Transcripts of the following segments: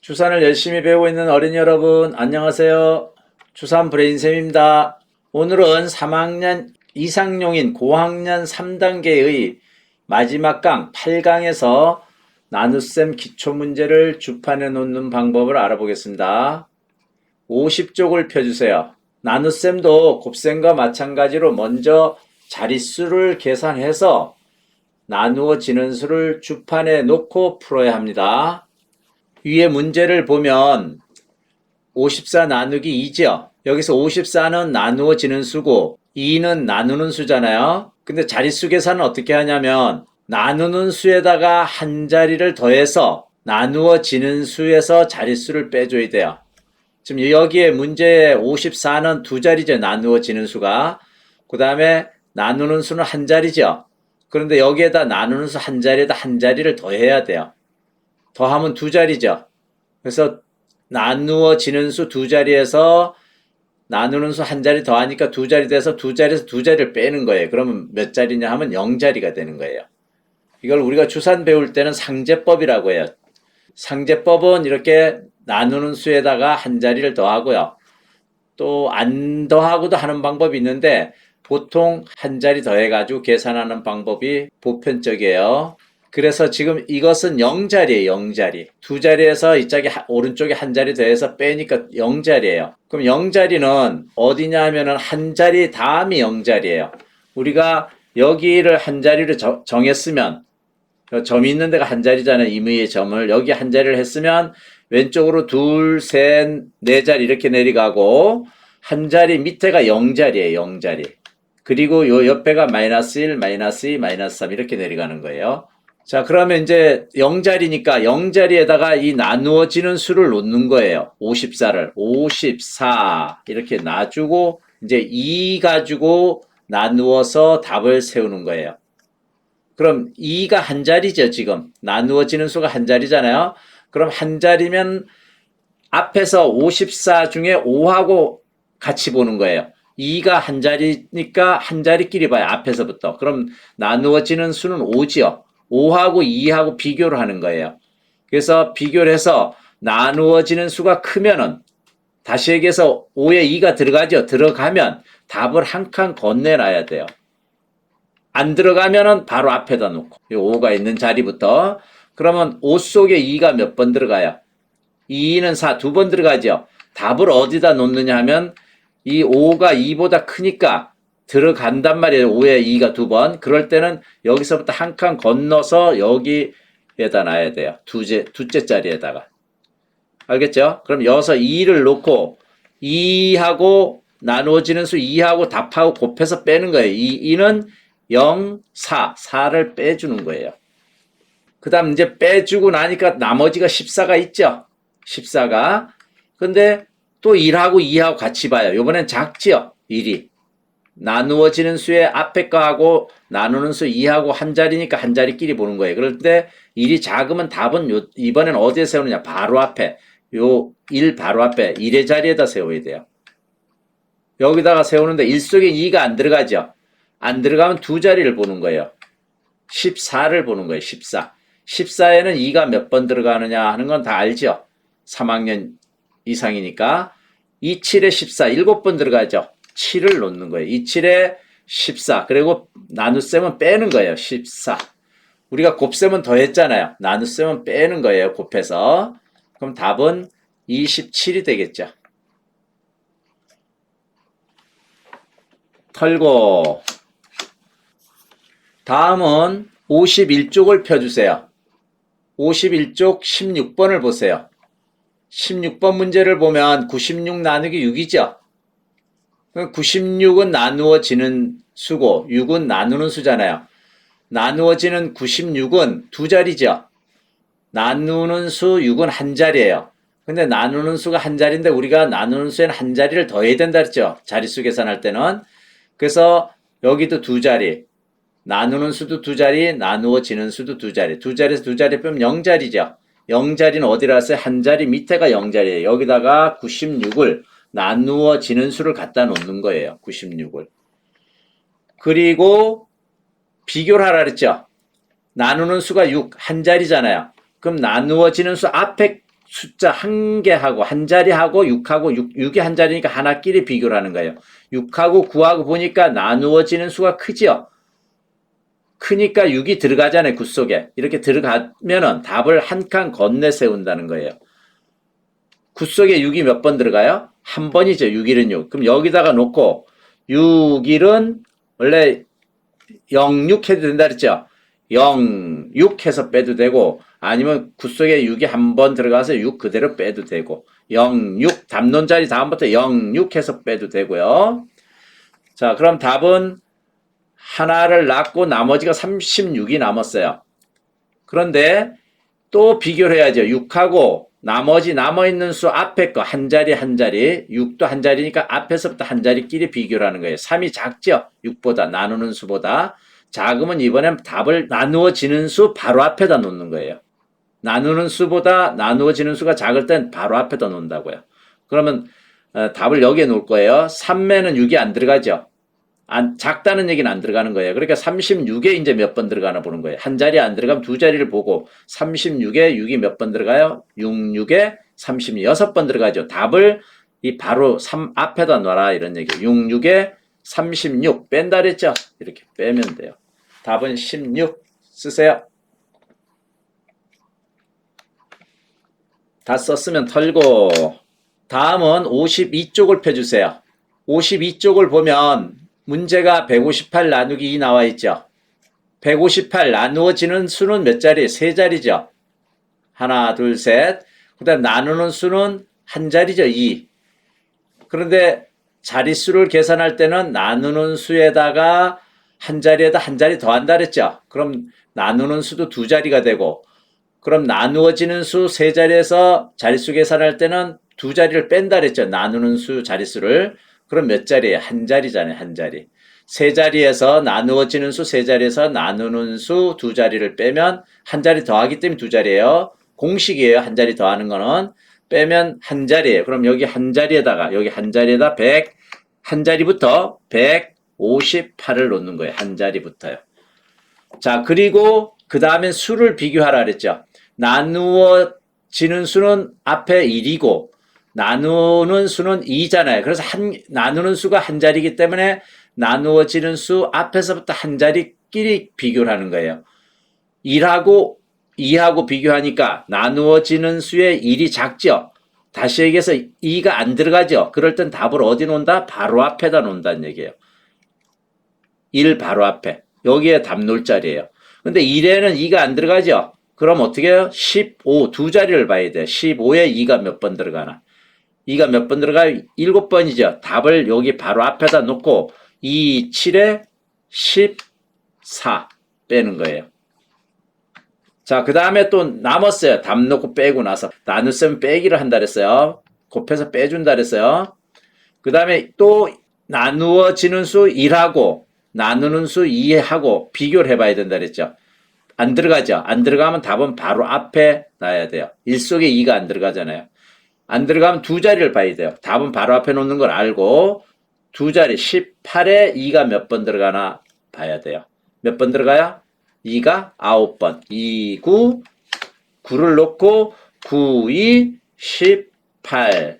주산을 열심히 배우고 있는 어린이 여러분, 안녕하세요. 주산 브레인쌤입니다. 오늘은 3학년 이상용인 고학년 3단계의 마지막 강 8강에서 나눗셈 기초문제를 주판에 놓는 방법을 알아보겠습니다. 50쪽을 펴주세요. 나눗셈도 곱셈과 마찬가지로 먼저 자릿수를 계산해서 나누어지는 수를 주판에 놓고 풀어야 합니다. 위에 문제를 보면 54 나누기 2죠. 여기서 54는 나누어지는 수고 2는 나누는 수잖아요. 근데 자릿수 계산은 어떻게 하냐면 나누는 수에다가 한 자리를 더해서 나누어지는 수에서 자릿수를 빼줘야 돼요. 지금 여기에 문제에 54는 두 자리죠. 나누어지는 수가. 그 다음에 나누는 수는 한 자리죠. 그런데 여기에다 나누는 수 한 자리에다 한 자리를 더해야 돼요. 더하면 두 자리죠. 그래서 나누어지는 수 두 자리에서 나누는 수 한 자리 더하니까 두 자리 돼서 두 자리에서 두 자리를 빼는 거예요. 그러면 몇 자리냐 하면 0자리가 되는 거예요. 이걸 우리가 주산 배울 때는 상제법이라고 해요. 상제법은 이렇게 나누는 수에다가 한 자리를 더하고요. 또 안 더하고도 하는 방법이 있는데 보통 한 자리 더해가지고 계산하는 방법이 보편적이에요. 그래서 지금 이것은 0자리예요. 0자리. 두 자리에서 이쪽에 오른쪽에 한 자리 더해서 빼니까 0자리예요. 그럼 0자리는 어디냐 하면은 한 자리 다음이 0자리예요. 우리가 여기를 한 자리를 정했으면 점이 있는 데가 한 자리잖아요. 임의의 점을 여기 한 자리를 했으면 왼쪽으로 둘, 셋, 네 자리 이렇게 내려가고 한 자리 밑에가 0자리예요. 0자리. 그리고 요 옆에가 마이너스 1, 마이너스 2, 마이너스 3 이렇게 내려가는 거예요. 자, 그러면 이제 0자리니까 0자리에다가 이 나누어지는 수를 놓는 거예요. 54를. 54 이렇게 놔주고 이제 2 가지고 나누어서 답을 세우는 거예요. 그럼 2가 한 자리죠, 지금. 나누어지는 수가 한 자리잖아요. 그럼 한 자리면 앞에서 54 중에 5하고 같이 보는 거예요. 2가 한 자리니까 한 자리끼리 봐요. 앞에서부터. 그럼 나누어지는 수는 5지요. 5하고 2하고 비교를 하는 거예요. 그래서 비교를 해서 나누어지는 수가 크면은 다시 얘기해서 5에 2가 들어가죠. 들어가면 답을 한 칸 건네놔야 돼요. 안 들어가면은 바로 앞에다 놓고 이 5가 있는 자리부터 그러면 5 속에 2가 몇 번 들어가요? 2는 4 두 번 들어가죠. 답을 어디다 놓느냐 하면 이 5가 2보다 크니까 들어간단 말이에요. 5에 2가 두 번. 그럴 때는 여기서부터 한 칸 건너서 여기에다 놔야 돼요. 둘째 자리에다가. 알겠죠? 그럼 여기서 2를 놓고 2하고 나누어지는 수 2하고 답하고 곱해서 빼는 거예요. 2는 0, 4. 4를 빼주는 거예요. 그 다음 이제 빼주고 나니까 나머지가 14가 있죠? 14가. 근데 또 1하고 2하고 같이 봐요. 이번엔 작지요? 1이. 나누어지는 수의 앞에 거하고 나누는 수 2하고 한 자리니까 한 자리끼리 보는 거예요. 그럴 때 1이 작으면 답은 이번엔 어디에 세우느냐? 바로 앞에. 요 1 바로 앞에 1의 자리에다 세워야 돼요. 여기다가 세우는데 1 속에 2가 안 들어가죠? 안 들어가면 두 자리를 보는 거예요. 14를 보는 거예요. 14. 14에는 2가 몇 번 들어가느냐 하는 건 다 알죠? 3학년 이상이니까. 2, 7에 14, 7번 들어가죠? 7을 놓는 거예요. 2, 7에 14. 그리고 나눗셈은 빼는 거예요. 14. 우리가 곱셈은 더했잖아요. 나눗셈은 빼는 거예요. 곱해서. 그럼 답은 27이 되겠죠. 털고 다음은 51쪽을 펴주세요. 51쪽 16번을 보세요. 16번 문제를 보면 96 나누기 6이죠. 96은 나누어지는 수고 6은 나누는 수잖아요. 나누어지는 96은 두 자리죠. 나누는 수 6은 한 자리예요. 근데 나누는 수가 한 자리인데 우리가 나누는 수에는 한 자리를 더해야 된다 그랬죠. 자릿수 계산할 때는. 그래서 여기도 두 자리. 나누는 수도 두 자리, 나누어지는 수도 두 자리. 두 자리에서 두 자리 빼면 0자리죠. 0자리는 어디라 했어요? 한 자리 밑에가 0자리예요. 여기다가 96을 나누어지는 수를 갖다 놓는 거예요. 96을. 그리고 비교를 하라 그랬죠. 나누는 수가 6, 한 자리잖아요. 그럼 나누어지는 수 앞에 숫자 한 개하고 한 자리하고 6하고 6이 한 자리니까 하나끼리 비교를 하는 거예요. 6하고 9하고 보니까 나누어지는 수가 크죠. 크니까 6이 들어가잖아요. 9 속에. 이렇게 들어가면은 답을 한 칸 건네 세운다는 거예요. 9 속에 6이 몇 번 들어가요? 한 번이죠. 6일은 6. 그럼 여기다가 놓고 6일은 원래 0, 6 해도 된다 그랬죠? 0, 6 해서 빼도 되고 아니면 9 속에 6이 한 번 들어가서 6 그대로 빼도 되고 0, 6 담론 자리 다음부터 0, 6 해서 빼도 되고요. 자, 그럼 답은 하나를 낳고 나머지가 36이 남았어요. 그런데 또 비교를 해야죠. 6하고 나머지 남아있는 수 앞에 거 한 자리 한 자리 6도 한 자리니까 앞에서부터 한 자리끼리 비교를 하는 거예요. 3이 작죠? 6보다 나누는 수보다 작으면 이번엔 답을 나누어지는 수 바로 앞에다 놓는 거예요. 나누는 수보다 나누어지는 수가 작을 땐 바로 앞에다 놓는다고요. 그러면 답을 여기에 놓을 거예요. 3매는 6이 안 들어가죠. 작다는 얘기는 안 들어가는 거예요. 그러니까 36에 이제 몇 번 들어가나 보는 거예요. 한 자리 안 들어가면 두 자리를 보고 36에 6이 몇 번 들어가요? 6, 6에 36번 들어가죠. 답을 이 바로 3 앞에다 놔라 이런 얘기예요. 6, 6에 36 뺀다 그랬죠? 이렇게 빼면 돼요. 답은 16 쓰세요. 다 썼으면 털고 다음은 52쪽을 펴주세요. 52쪽을 보면 문제가 158 나누기 2 나와 있죠. 158 나누어지는 수는 몇 자리? 세 자리죠. 하나, 둘, 셋. 그 다음 나누는 수는 한 자리죠. 2. 그런데 자릿수를 계산할 때는 나누는 수에다가 한 자리에다 한 자리 더한다 그랬죠. 그럼 나누는 수도 두 자리가 되고 그럼 나누어지는 수 세 자리에서 자릿수 계산할 때는 두 자리를 뺀다 그랬죠. 나누는 수 자릿수를. 그럼 몇 자리예요? 한 자리잖아요. 한 자리. 세 자리에서 나누어지는 수 세 자리에서 나누는 수 두 자리를 빼면 한 자리 더하기 때문에 두 자리예요. 공식이에요. 한 자리 더하는 거는. 빼면 한 자리예요. 그럼 여기 한 자리에다가 여기 한 자리에다 100, 한 자리부터 158을 놓는 거예요. 한 자리부터요. 자, 그리고 그 다음에 수를 비교하라 그랬죠. 나누어지는 수는 앞에 1이고 나누는 수는 2잖아요. 그래서 나누는 수가 한 자리이기 때문에 나누어지는 수 앞에서부터 한 자리끼리 비교를 하는 거예요. 1하고 2하고 비교하니까 나누어지는 수의 1이 작죠. 다시 얘기해서 2가 안 들어가죠. 그럴 땐 답을 어디 놓는다? 바로 앞에다 놓는다는 얘기예요. 1 바로 앞에. 여기에 답 놓을 자리예요. 근데 1에는 2가 안 들어가죠. 그럼 어떻게 해요? 15, 두 자리를 봐야 돼요. 15에 2가 몇 번 들어가나. 2가 몇 번 들어가요? 7번이죠. 답을 여기 바로 앞에다 놓고 2, 7에 14 빼는 거예요. 자, 그 다음에 또 남았어요. 답 놓고 빼고 나서. 나눗셈 빼기를 한다 그랬어요. 곱해서 빼준다 그랬어요. 그 다음에 또 나누어지는 수 1하고 나누는 수 2하고 비교를 해봐야 된다 그랬죠. 안 들어가죠. 안 들어가면 답은 바로 앞에 놔야 돼요. 1 속에 2가 안 들어가잖아요. 안 들어가면 두 자리를 봐야 돼요. 답은 바로 앞에 놓는 걸 알고 두 자리 18에 2가 몇 번 들어가나 봐야 돼요. 몇 번 들어가요? 2가 9번. 2, 9, 9를 놓고 9, 2, 18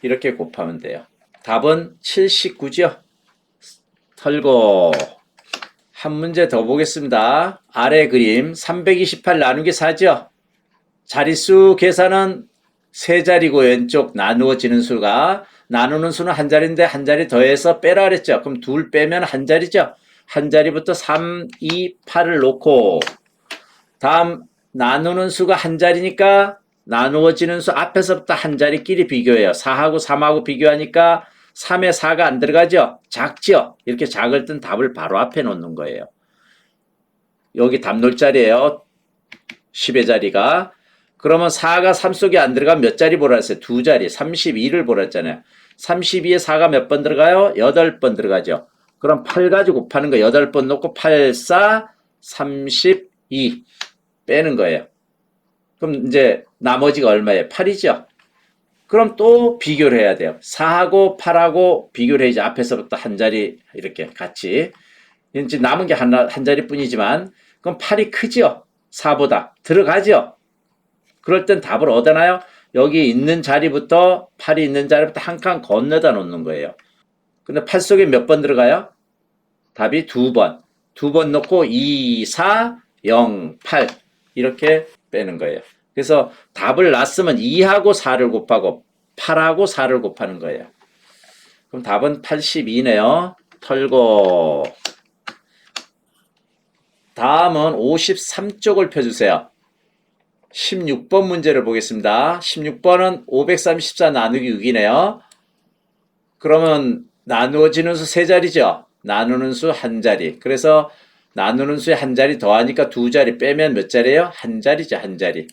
이렇게 곱하면 돼요. 답은 79죠. 털고 한 문제 더 보겠습니다. 아래 그림 328 나누기 4죠. 자릿수 계산은 세 자리고 왼쪽 나누어지는 수가 나누는 수는 한 자리인데 한 자리 더해서 빼라 그랬죠. 그럼 둘 빼면 한 자리죠. 한 자리부터 3, 2, 8을 놓고 다음 나누는 수가 한 자리니까 나누어지는 수 앞에서부터 한 자리끼리 비교해요. 4하고 3하고 비교하니까 3에 4가 안 들어가죠? 작죠? 이렇게 작을 땐 답을 바로 앞에 놓는 거예요. 여기 답 놓을 자리예요. 10의 자리가. 그러면 4가 3 속에 안 들어가면 몇 자리 보라 했어요? 두 자리. 32를 보라 했잖아요. 32에 4가 몇 번 들어가요? 8번 들어가죠. 그럼 8 가지고 곱하는 거 8번 놓고 8, 4, 32 빼는 거예요. 그럼 이제 나머지가 얼마예요? 8이죠. 그럼 또 비교를 해야 돼요. 4하고 8하고 비교를 해야지 앞에서부터 한 자리 이렇게 같이. 이제 남은 게 한 자리뿐이지만 그럼 8이 크죠? 4보다. 들어가죠? 그럴 땐 답을 얻어나요? 여기 있는 자리부터 8이 있는 자리부터 한 칸 건너다 놓는 거예요. 근데 8 속에 몇 번 들어가요? 답이 2번. 2번 넣고 2, 4, 0, 8 이렇게 빼는 거예요. 그래서 답을 놨으면 2하고 4를 곱하고 8하고 4를 곱하는 거예요. 그럼 답은 82네요. 털고 다음은 53쪽을 펴주세요. 16번 문제를 보겠습니다. 16번은 534 나누기 6이네요. 그러면 나누어지는 수 세 자리죠. 나누는 수 한 자리. 그래서 나누는 수에 한 자리 더하니까 두 자리 빼면 몇 자리예요? 한 자리죠, 한 자리.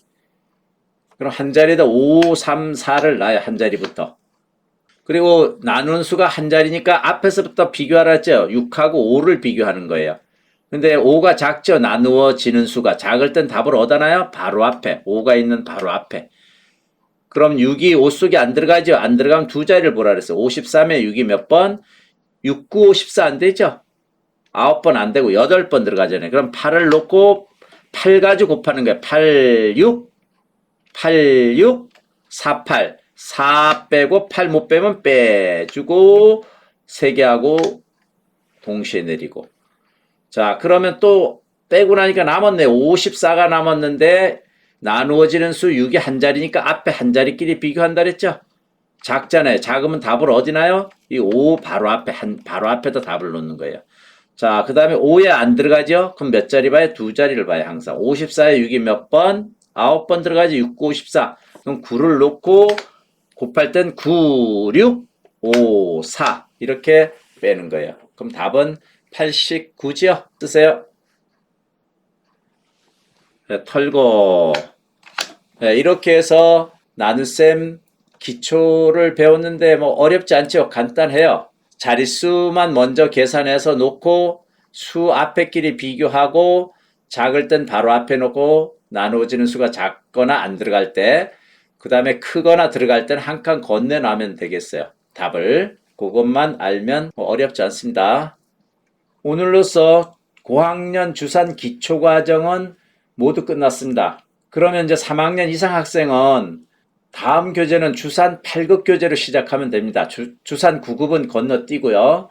그럼 한 자리에다 5, 3, 4를 놔요, 한 자리부터. 그리고 나누는 수가 한 자리니까 앞에서부터 비교하라 했죠. 6하고 5를 비교하는 거예요. 근데 5가 작죠. 나누어지는 수가. 작을 땐 답을 어디다 놔요? 바로 앞에. 5가 있는 바로 앞에. 그럼 6이 5 속에 안 들어가죠. 안 들어가면 두 자리를 보라 그랬어요. 53에 6이 몇 번? 6, 9, 54 안 되죠. 9번 안 되고 8번 들어가잖아요. 그럼 8을 놓고 8 가지고 곱하는 거예요. 8, 6, 8, 6, 4, 8. 4 빼고 8 못 빼면 빼주고 3개 하고 동시에 내리고. 자, 그러면 또 빼고 나니까 남았네. 54가 남았는데 나누어지는 수 6이 한 자리니까 앞에 한 자리끼리 비교한다 그랬죠? 작잖아요. 작으면 답을 어디 나요? 이 5 바로 앞에 바로 앞에다 답을 놓는 거예요. 자, 그 다음에 5에 안 들어가죠? 그럼 몇 자리 봐요? 두 자리를 봐요, 항상. 54에 6이 몇 번? 9번 들어가지. 6, 9, 54. 그럼 9를 놓고 곱할 땐 9, 6, 5, 4 이렇게 빼는 거예요. 그럼 답은 89지요? 쓰세요. 네, 털고 네, 이렇게 해서 나눗셈 기초를 배웠는데 뭐 어렵지 않죠? 간단해요. 자릿수만 먼저 계산해서 놓고 수 앞에끼리 비교하고 작을 땐 바로 앞에 놓고 나누어지는 수가 작거나 안 들어갈 때 그 다음에 크거나 들어갈 때는 한 칸 건네놔면 되겠어요. 답을. 그것만 알면 뭐 어렵지 않습니다. 오늘로써 고학년 주산 기초과정은 모두 끝났습니다. 그러면 이제 3학년 이상 학생은 다음 교재는 주산 8급 교재로 시작하면 됩니다. 주산 9급은 건너뛰고요.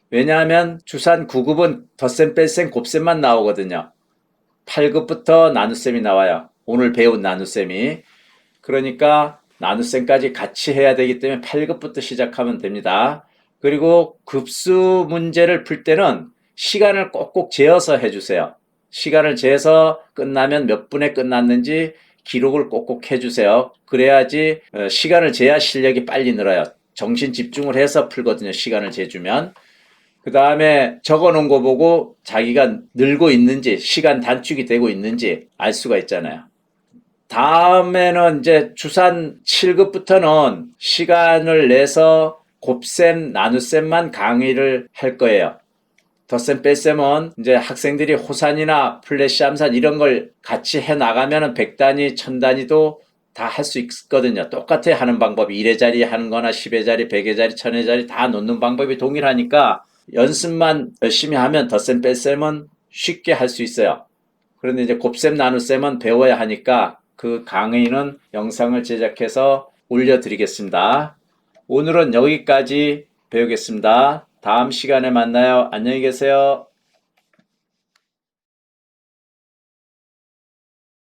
왜냐하면 주산 9급은 덧셈, 뺄셈, 곱셈만 나오거든요. 8급부터 나눗셈이 나와요. 오늘 배운 나눗셈이. 그러니까 나눗셈까지 같이 해야 되기 때문에 8급부터 시작하면 됩니다. 그리고 급수 문제를 풀 때는 시간을 꼭꼭 재어서 해주세요. 시간을 재서 끝나면 몇 분에 끝났는지 기록을 꼭꼭 해주세요. 그래야지 시간을 재야 실력이 빨리 늘어요. 정신 집중을 해서 풀거든요. 시간을 재주면. 그 다음에 적어놓은 거 보고 자기가 늘고 있는지 시간 단축이 되고 있는지 알 수가 있잖아요. 다음에는 이제 주산 7급부터는 시간을 내서 곱셈, 나눗셈만 강의를 할 거예요. 덧셈, 뺄셈은 이제 학생들이 호산이나 플래시 암산 이런 걸 같이 해 나가면은 100단위, 1000단위도 다 할 수 있거든요. 똑같아 하는 방법이 1의 자리 하는 거나 10의 자리, 100의 자리, 1000의 자리 다 놓는 방법이 동일하니까 연습만 열심히 하면 덧셈, 뺄셈은 쉽게 할 수 있어요. 그런데 이제 곱셈, 나눗셈은 배워야 하니까 그 강의는 영상을 제작해서 올려드리겠습니다. 오늘은 여기까지 배우겠습니다. 다음 시간에 만나요. 안녕히 계세요.